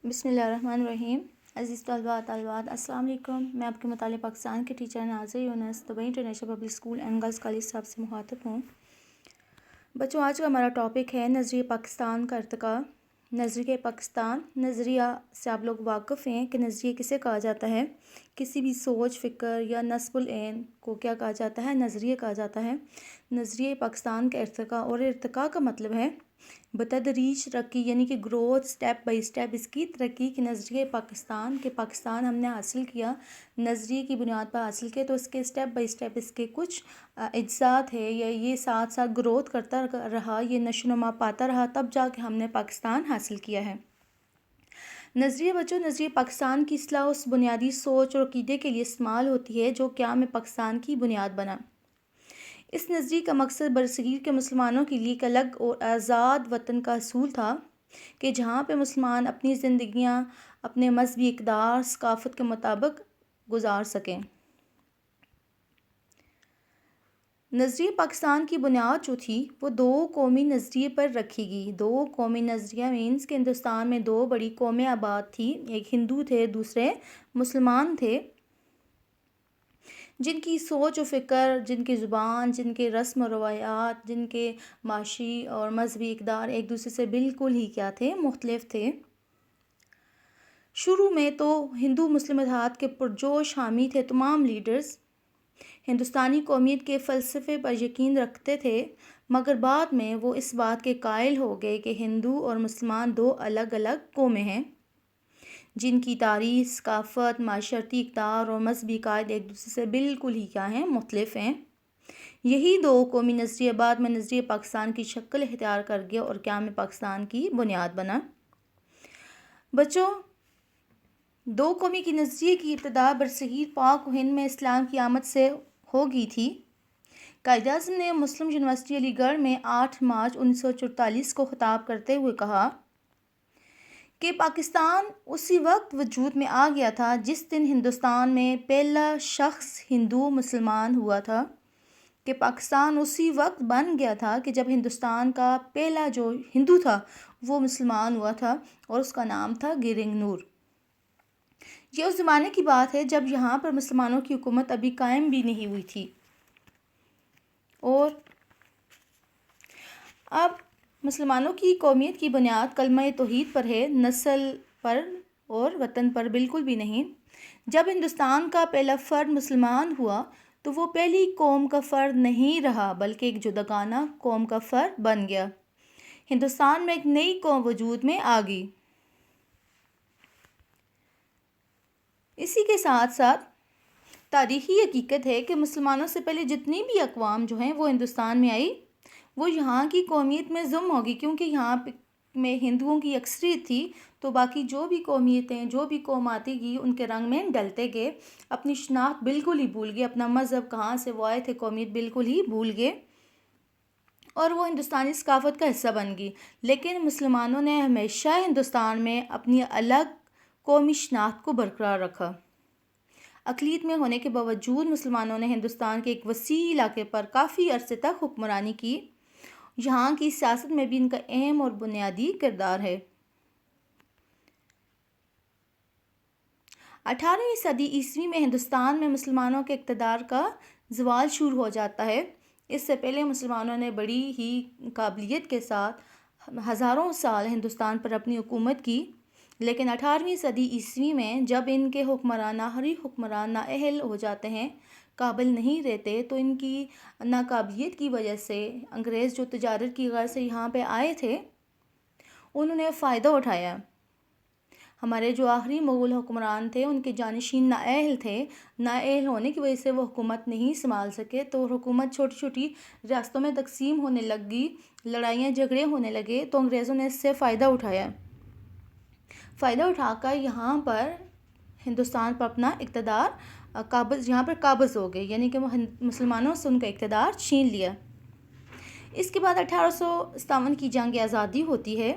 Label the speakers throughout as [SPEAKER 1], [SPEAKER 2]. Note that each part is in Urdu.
[SPEAKER 1] بسم اللہ الرحمن الرحیم۔ عزیز طلباء السلام علیکم۔ میں آپ کے مطالعہ پاکستان کے teacher Nazia Younis Dubai international public school and girls college صاحب سے مخاطب ہوں۔ بچوں، آج کا ہمارا ٹاپک ہے نظریہ پاکستان کا ارتقاء۔ نظریہ پاکستان، نظریہ سے آپ لوگ واقف ہیں کہ نظریہ کسے کہا جاتا ہے؟ کسی بھی سوچ، فکر یا نصب العین کو کیا کہا جاتا ہے؟ نظریہ کہا جاتا ہے۔ نظریہ پاکستان کا ارتقاء، اور ارتقاء کا مطلب ہے بتدریج ترقی، یعنی کہ گروتھ، سٹیپ بائی سٹیپ اس کی ترقی کی نظریہ پاکستان کے پاکستان ہم نے حاصل کیا، نظریے کی بنیاد پر حاصل کیا، تو اس کے سٹیپ بائی سٹیپ اس کے کچھ اجزات ہے، یا یہ ساتھ ساتھ گروتھ کرتا رہا، یہ نشو و نما پاتا رہا، تب جا کے ہم نے پاکستان حاصل کیا ہے۔ نظریہ بچوں، نظریہ پاکستان کی اصلاح اس بنیادی سوچ اور عقیدے کے لیے استعمال ہوتی ہے جو قیام پاکستان کی بنیاد بنا۔ اس نظریے کا مقصد برصغیر کے مسلمانوں کے لیے ایک الگ اور آزاد وطن کا حصول تھا کہ جہاں پہ مسلمان اپنی زندگیاں اپنے مذہبی اقدار، ثقافت کے مطابق گزار سکیں۔ نظریہ پاکستان کی بنیاد جو تھی وہ دو قومی نظریے پر رکھی گئی۔ دو قومی نظریہ مینس کہ ہندوستان میں دو بڑی قومیں آباد تھی، ایک ہندو تھے، دوسرے مسلمان تھے، جن کی سوچ و فکر، جن کی زبان، جن کے رسم و روایات، جن کے معاشی اور مذہبی اقدار ایک دوسرے سے بالکل ہی کیا تھے؟ مختلف تھے۔ شروع میں تو ہندو مسلم اتحاد کے پرجوش حامی تھے تمام لیڈرز، ہندوستانی قومیت کے فلسفے پر یقین رکھتے تھے، مگر بعد میں وہ اس بات کے قائل ہو گئے کہ ہندو اور مسلمان دو الگ الگ قومیں ہیں جن کی تاریخ، ثقافت، معاشرتی اقدار اور مذہبی عقائد ایک دوسرے سے بالکل ہی کیا ہیں؟ مختلف ہیں۔ یہی دو قومی نظریہ بعد میں نظریہ پاکستان کی شکل اختیار کر گیا اور قیام پاکستان کی بنیاد بنا۔ بچوں، دو قومی کی نظریے کی ابتدا برصغیر پاک و ہند میں اسلام کی آمد سے ہو گئی تھی۔ قائد اعظم نے مسلم یونیورسٹی علی گڑھ میں 8 مارچ 1944 کو خطاب کرتے ہوئے کہا کہ پاکستان اسی وقت وجود میں آ گیا تھا جس دن ہندوستان میں پہلا شخص ہندو مسلمان ہوا تھا، کہ پاکستان اسی وقت بن گیا تھا کہ جب ہندوستان کا پہلا جو ہندو تھا وہ مسلمان ہوا تھا، اور اس کا نام تھا گیرنگ نور۔ یہ اس زمانے کی بات ہے جب یہاں پر مسلمانوں کی حکومت ابھی قائم بھی نہیں ہوئی تھی، اور اب مسلمانوں کی قومیت کی بنیاد کلمہ توحید پر ہے، نسل پر اور وطن پر بالکل بھی نہیں۔ جب ہندوستان کا پہلا فرد مسلمان ہوا تو وہ پہلی قوم کا فرد نہیں رہا بلکہ ایک جداگانہ قوم کا فرد بن گیا۔ ہندوستان میں ایک نئی قوم وجود میں آ گئی۔ اسی کے ساتھ ساتھ تاریخی حقیقت ہے کہ مسلمانوں سے پہلے جتنی بھی اقوام جو ہیں وہ ہندوستان میں آئی، وہ یہاں کی قومیت میں ضم ہوگی، کیونکہ یہاں میں ہندوؤں کی اکثریت تھی، تو باقی جو بھی قومیتیں، جو بھی قوم آتی گئی ان کے رنگ میں ڈلتے گئے، اپنی شناخت بالکل ہی بھول گئے، اپنا مذہب کہاں سے وہ آئے تھے، قومیت بالکل ہی بھول گئے، اور وہ ہندوستانی ثقافت کا حصہ بن گئی۔ لیکن مسلمانوں نے ہمیشہ ہندوستان میں اپنی الگ قومی شناخت کو برقرار رکھا۔ اقلیت میں ہونے کے باوجود مسلمانوں نے ہندوستان کے ایک وسیع علاقے پر کافی عرصے تک حکمرانی کی۔ یہاں کی سیاست میں بھی ان کا اہم اور بنیادی کردار ہے۔ 18ویں صدی عیسوی میں ہندوستان میں مسلمانوں کے اقتدار کا زوال شروع ہو جاتا ہے۔ اس سے پہلے مسلمانوں نے بڑی ہی قابلیت کے ساتھ ہزاروں سال ہندوستان پر اپنی حکومت کی، لیکن 18ویں صدی عیسوی میں جب ان کے حکمران، آخری حکمران نااہل ہو جاتے ہیں، قابل نہیں رہتے، تو ان کی ناقابلیت کی وجہ سے انگریز جو تجارت کی غرض سے یہاں پہ آئے تھے انہوں نے فائدہ اٹھایا۔ ہمارے جو آخری مغل حکمران تھے ان کے جانشین نااہل تھے، نااہل ہونے کی وجہ سے وہ حکومت نہیں سنبھال سکے، تو حکومت چھوٹی چھوٹی ریاستوں میں تقسیم ہونے لگ گئی، لڑائیاں جھگڑے ہونے لگے، تو انگریزوں نے اس سے فائدہ اٹھایا۔ فائدہ اٹھا کر یہاں پر ہندوستان پر اپنا اقتدار یہاں پر قابض ہو گئے، یعنی کہ مسلمانوں سے ان کا اقتدار چھین لیا۔ اس کے بعد 1857 کی جنگ آزادی ہوتی ہے،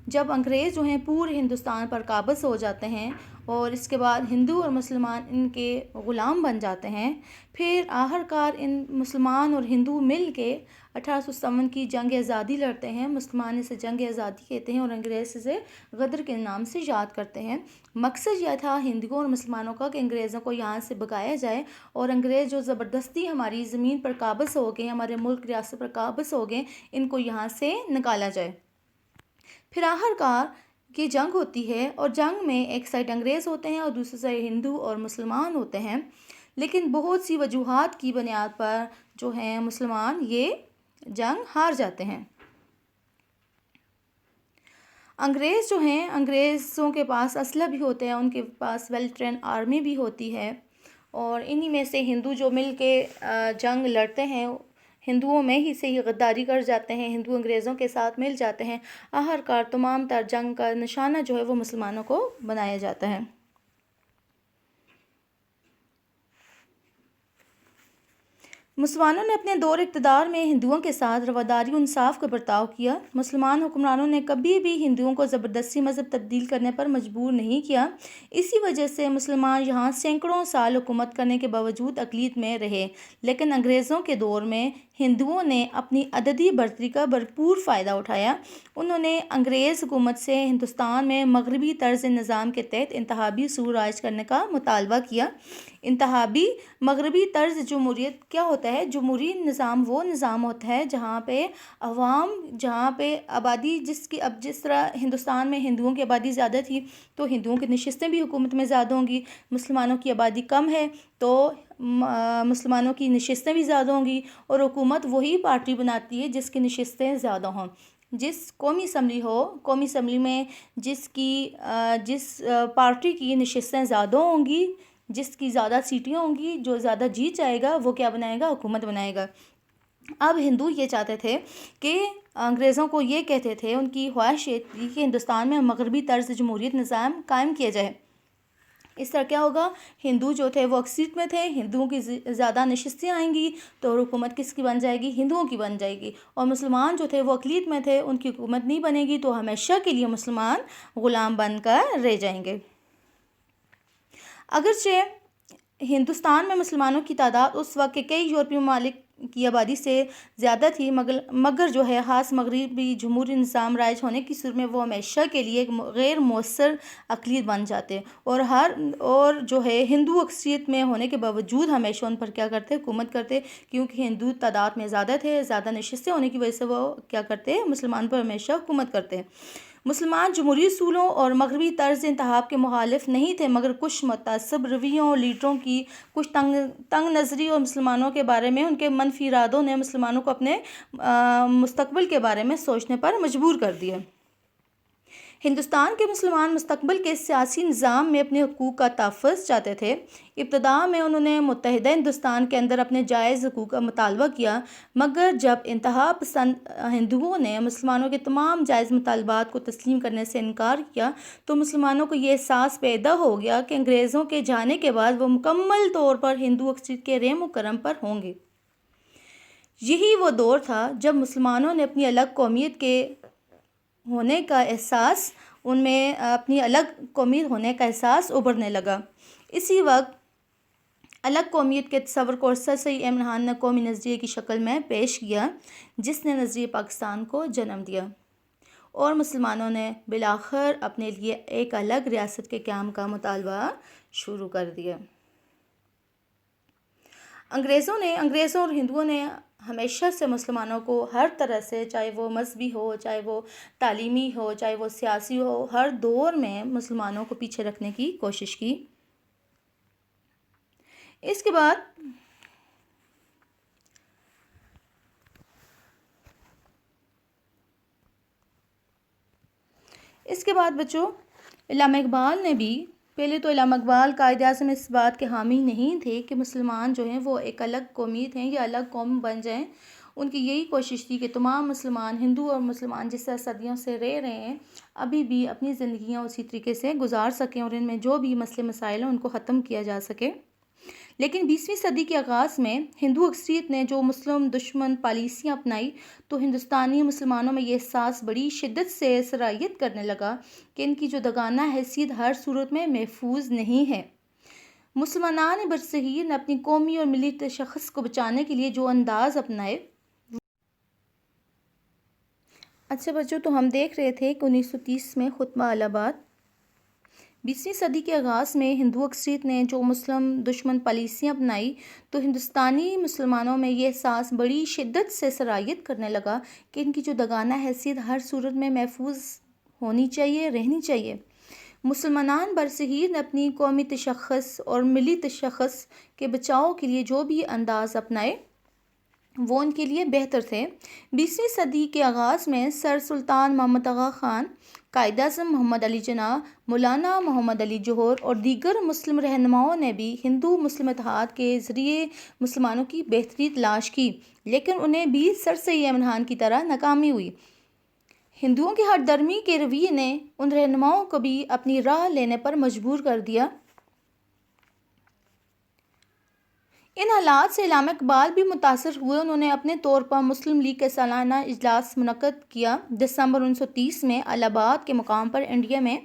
[SPEAKER 1] جب انگریز جو ہیں پورے ہندوستان پر قابض ہو جاتے ہیں اور اس کے بعد ہندو اور مسلمان ان کے غلام بن جاتے ہیں، پھر آخرکار ان مسلمان اور ہندو مل کے 1857 کی جنگ آزادی لڑتے ہیں۔ مسلمان اسے جنگ آزادی کہتے ہیں اور انگریز اسے غدر کے نام سے یاد کرتے ہیں۔ مقصد یہ تھا ہندوؤں اور مسلمانوں کا کہ انگریزوں کو یہاں سے بھگایا جائے، اور انگریز جو زبردستی ہماری زمین پر قابض ہو گئے، ہمارے ملک ریاست پر قابض ہو گئے، ان کو یہاں سے نکالا جائے۔ پھر آخرکار یہ جنگ ہوتی ہے، اور جنگ میں ایک سائڈ انگریز ہوتے ہیں اور دوسری سائڈ ہندو اور مسلمان ہوتے ہیں، لیکن بہت سی وجوہات کی بنیاد پر جو ہیں مسلمان یہ جنگ ہار جاتے ہیں۔ انگریز جو ہیں، انگریزوں کے پاس اسلحہ بھی ہوتے ہیں، ان کے پاس ویل ٹرین آرمی بھی ہوتی ہے، اور انہی میں سے ہندو جو مل کے جنگ لڑتے ہیں، ہندوؤں میں ہی سے ہی غداری کر جاتے ہیں، ہندو انگریزوں کے ساتھ مل جاتے ہیں۔ آخرکار تمام تر جنگ کا نشانہ جو ہے وہ مسلمانوں کو بنایا جاتا ہے۔ مسلمانوں نے اپنے دور اقتدار میں ہندوؤں کے ساتھ رواداری و انصاف کا برتاؤ کیا۔ مسلمان حکمرانوں نے کبھی بھی ہندوؤں کو زبردستی مذہب تبدیل کرنے پر مجبور نہیں کیا۔ اسی وجہ سے مسلمان یہاں سینکڑوں سال حکومت کرنے کے باوجود اقلیت میں رہے، لیکن انگریزوں کے دور میں ہندوؤں نے اپنی عددی برتری کا بھرپور فائدہ اٹھایا۔ انہوں نے انگریز حکومت سے ہندوستان میں مغربی طرز نظام کے تحت انتخابی اصول رائج کرنے کا مطالبہ کیا۔ انتخابی مغربی طرز جمہوریت کیا ہوتا ہے؟ جمہوری نظام وہ نظام ہوتا ہے جہاں پہ عوام، جہاں پہ آبادی جس طرح ہندوستان میں ہندوؤں کی آبادی زیادہ تھی تو ہندوؤں کی نشستیں بھی حکومت میں زیادہ ہوں گی، مسلمانوں کی آبادی کم ہے تو مسلمانوں کی نشستیں بھی زیادہ ہوں گی، اور حکومت وہی پارٹی بناتی ہے جس کی نشستیں زیادہ ہوں۔ جس قومی اسمبلی ہو، قومی اسمبلی میں جس پارٹی کی نشستیں زیادہ ہوں گی، جس کی زیادہ سیٹیں ہوں گی، جو زیادہ جیت جائے گا وہ کیا بنائے گا؟ حکومت بنائے گا۔ اب ہندو یہ چاہتے تھے کہ انگریزوں کو یہ کہتے تھے، ان کی خواہش یہ تھی کہ ہندوستان میں مغربی طرز جمہوریت نظام قائم کیا جائے۔ اس طرح کیا ہوگا؟ ہندو جو تھے وہ اکثریت میں تھے، ہندوؤں کی زیادہ نشستیں آئیں گی تو حکومت کس کی بن جائے گی؟ ہندوؤں کی بن جائے گی، اور مسلمان جو تھے وہ اقلیت میں تھے، ان کی حکومت نہیں بنے گی تو ہمیشہ کے لیے مسلمان غلام بن کر رہ جائیں گے۔ اگرچہ ہندوستان میں مسلمانوں کی تعداد اس وقت کے کئی یورپی ممالک کی آبادی سے زیادہ تھی، مگر جو ہے خاص مغربی جمہوری نظام رائج ہونے کی صورت میں وہ ہمیشہ کے لیے ایک غیر مؤثر اقلیت بن جاتے، اور جو ہے ہندو اکثریت میں ہونے کے باوجود ہمیشہ ان پر کیا کرتے؟ حکومت کرتے، کیونکہ ہندو تعداد میں زیادہ تھے، زیادہ نشستیں ہونے کی وجہ سے وہ کیا کرتے؟ مسلمان پر ہمیشہ حکومت کرتے۔ مسلمان جمہوری اصولوں اور مغربی طرز انتخاب کے مخالف نہیں تھے، مگر کچھ متعصب رویوں اور لیڈروں کی کچھ تنگ نظری اور مسلمانوں کے بارے میں ان کے منفی ارادوں نے مسلمانوں کو اپنے مستقبل کے بارے میں سوچنے پر مجبور کر دیا۔ ہندوستان کے مسلمان مستقبل کے سیاسی نظام میں اپنے حقوق کا تحفظ چاہتے تھے۔ ابتدا میں انہوں نے متحدہ ہندوستان کے اندر اپنے جائز حقوق کا مطالبہ کیا، مگر جب انتہا پسند ہندوؤں نے مسلمانوں کے تمام جائز مطالبات کو تسلیم کرنے سے انکار کیا تو مسلمانوں کو یہ احساس پیدا ہو گیا کہ انگریزوں کے جانے کے بعد وہ مکمل طور پر ہندو اکثریت کے رحم و کرم پر ہوں گے۔ یہی وہ دور تھا جب مسلمانوں نے اپنی الگ قومیت کے ہونے کا احساس، ان میں اپنی الگ قومیت ہونے کا احساس ابھرنے لگا۔ اسی وقت الگ قومیت کے تصور کو سر سید احمد خان نے قومی نظریے کی شکل میں پیش کیا، جس نے نظریہ پاکستان کو جنم دیا، اور مسلمانوں نے بالآخر اپنے لیے ایک الگ ریاست کے قیام کا مطالبہ شروع کر دیا۔ انگریزوں اور ہندوؤں نے ہمیشہ سے مسلمانوں کو ہر طرح سے، چاہے وہ مذہبی ہو، چاہے وہ تعلیمی ہو، چاہے وہ سیاسی ہو، ہر دور میں مسلمانوں کو پیچھے رکھنے کی کوشش کی۔ اس کے بعد بچوں، علامہ اقبال نے بھی، پہلے تو علامہ اقبال قائد اعظم اس بات کے حامی نہیں تھے کہ مسلمان جو ہیں وہ ایک الگ قومیت ہیں یا الگ قوم بن جائیں۔ ان کی یہی کوشش تھی کہ تمام مسلمان، ہندو اور مسلمان جس طرح صدیوں سے رہ رہے ہیں، ابھی بھی اپنی زندگیاں اسی طریقے سے گزار سکیں اور ان میں جو بھی مسئلے مسائل ہیں ان کو ختم کیا جا سکے۔ لیکن 20ویں صدی کے آغاز میں ہندو اکثریت نے جو مسلم دشمن پالیسیاں اپنائی تو ہندوستانی مسلمانوں میں یہ احساس بڑی شدت سے سرایت کرنے لگا کہ ان کی جداگانہ حیثیت ہر صورت میں محفوظ نہیں ہے۔ مسلمانان برصغیر نے اپنی قومی اور ملی تشخص کو بچانے کے لیے جو انداز اپنائے۔ اچھا بچوں، تو ہم دیکھ رہے تھے کہ 1930 میں خطبہ الہ آباد۔ 20ویں صدی کے آغاز میں ہندو اکثریت نے جو مسلم دشمن پالیسیاں اپنائی تو ہندوستانی مسلمانوں میں یہ احساس بڑی شدت سے سرایت کرنے لگا کہ ان کی جداگانہ حیثیت ہر صورت میں محفوظ ہونی چاہیے، رہنی چاہیے۔ مسلمانان برصغیر نے اپنی قومی تشخص اور ملی تشخص کے بچاؤ کے لیے جو بھی انداز اپنائے وہ ان کے لیے بہتر تھے۔ 20ویں صدی کے آغاز میں سر سلطان محمد آغا خان، قائد اعظم محمد علی جناح، مولانا محمد علی جوہر اور دیگر مسلم رہنماؤں نے بھی ہندو مسلم اتحاد کے ذریعے مسلمانوں کی بہتری تلاش کی، لیکن انہیں بھی سر سید امن کی طرح ناکامی ہوئی۔ ہندوؤں کے ہٹ درمی کے رویے نے ان رہنماؤں کو بھی اپنی راہ لینے پر مجبور کر دیا۔ ان حالات سے علامہ اقبال بھی متاثر ہوئے۔ انہوں نے اپنے طور پر مسلم لیگ کا سالانہ اجلاس منعقد کیا۔ دسمبر 1930 میں الہ آباد کے مقام پر انڈیا میں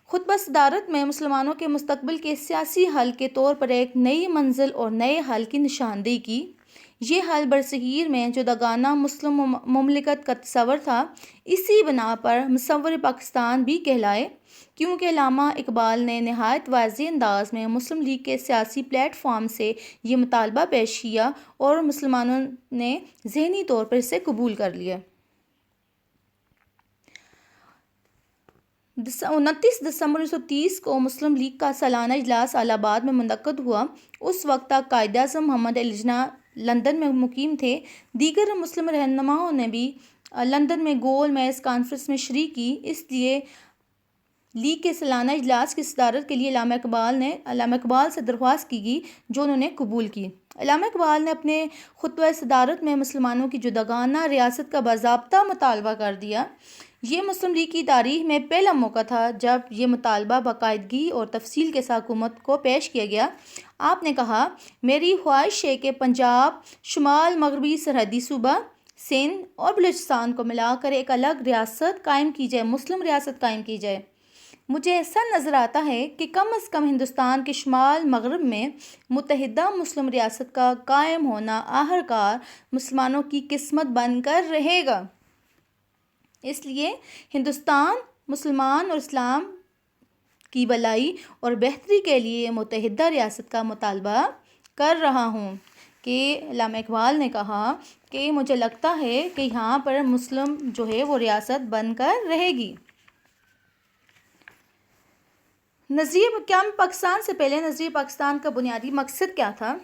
[SPEAKER 1] خطبہ صدارت میں مسلمانوں کے مستقبل کے سیاسی حل کے طور پر ایک نئی منزل اور نئے حل کی نشاندہی کی۔ یہ حل برصغیر میں جداگانہ مسلم مملکت کا تصور تھا۔ اسی بنا پر مصور پاکستان بھی کہلائے، کیونکہ علامہ اقبال نے نہایت واضح انداز میں مسلم لیگ کے سیاسی پلیٹ فارم سے یہ مطالبہ پیش کیا اور مسلمانوں نے ذہنی طور پر اسے قبول کر لیا۔ 29 دسمبر 1930 کو مسلم لیگ کا سالانہ اجلاس الہ آباد میں منعقد ہوا۔ اس وقت تک قائد اعظم محمد علی جناح لندن میں مقیم تھے۔ دیگر مسلم رہنماؤں نے بھی لندن میں گول میز کانفرنس میں شرکت کی۔ اس لیے لیگ کے سالانہ اجلاس کی صدارت کے لیے علامہ اقبال سے درخواست کی گئی، جو انہوں نے قبول کی۔ علامہ اقبال نے اپنے خطبہ صدارت میں مسلمانوں کی جداگانہ ریاست کا باضابطہ مطالبہ کر دیا۔ یہ مسلم لیگ کی تاریخ میں پہلا موقع تھا جب یہ مطالبہ باقاعدگی اور تفصیل کے ساتھ حکومت کو پیش کیا گیا۔ آپ نے کہا، میری خواہش ہے کہ پنجاب، شمال مغربی سرحدی صوبہ سندھ اور بلوچستان کو ملا کر ایک الگ ریاست قائم کی جائے، مسلم ریاست قائم کی جائے۔ مجھے ایسا نظر آتا ہے کہ کم از کم ہندوستان کے شمال مغرب میں متحدہ مسلم ریاست کا قائم ہونا آخرکار مسلمانوں کی قسمت بن کر رہے گا۔ اس لیے ہندوستان، مسلمان اور اسلام کی بھلائی اور بہتری کے لیے متحدہ ریاست کا مطالبہ کر رہا ہوں۔ کہ علامہ اقبال نے کہا کہ مجھے لگتا ہے کہ یہاں پر مسلم جو ہے وہ ریاست بن کر رہے گی۔ نظریہ قیام پاکستان سے پہلے نظریہ پاکستان کا بنیادی مقصد کیا تھا؟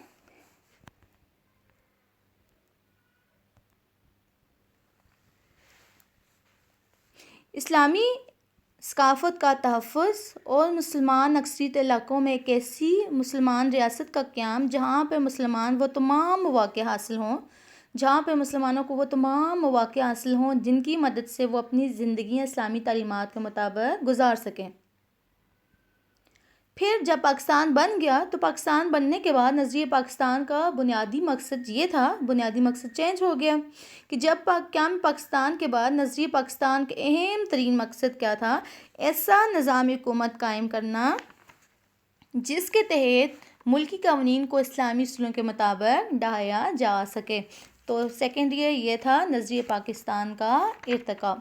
[SPEAKER 1] اسلامی ثقافت کا تحفظ اور مسلمان اکثریت علاقوں میں ایک ایسی مسلمان ریاست کا قیام جہاں پہ مسلمانوں کو وہ تمام مواقع حاصل ہوں جن کی مدد سے وہ اپنی زندگیاں اسلامی تعلیمات کے مطابق گزار سکیں۔ پھر جب پاکستان بن گیا تو پاکستان بننے کے بعد نظریہ پاکستان کا بنیادی مقصد یہ تھا، بنیادی مقصد چینج ہو گیا کہ جب قیام پاکستان کے بعد نظریہ پاکستان کے اہم ترین مقصد کیا تھا؟ ایسا نظام حکومت قائم کرنا جس کے تحت ملکی قوانین کو اسلامی اصولوں کے مطابق ڈھایا جا سکے۔ تو سیکنڈ یہ تھا نظریہ پاکستان کا ارتقا۔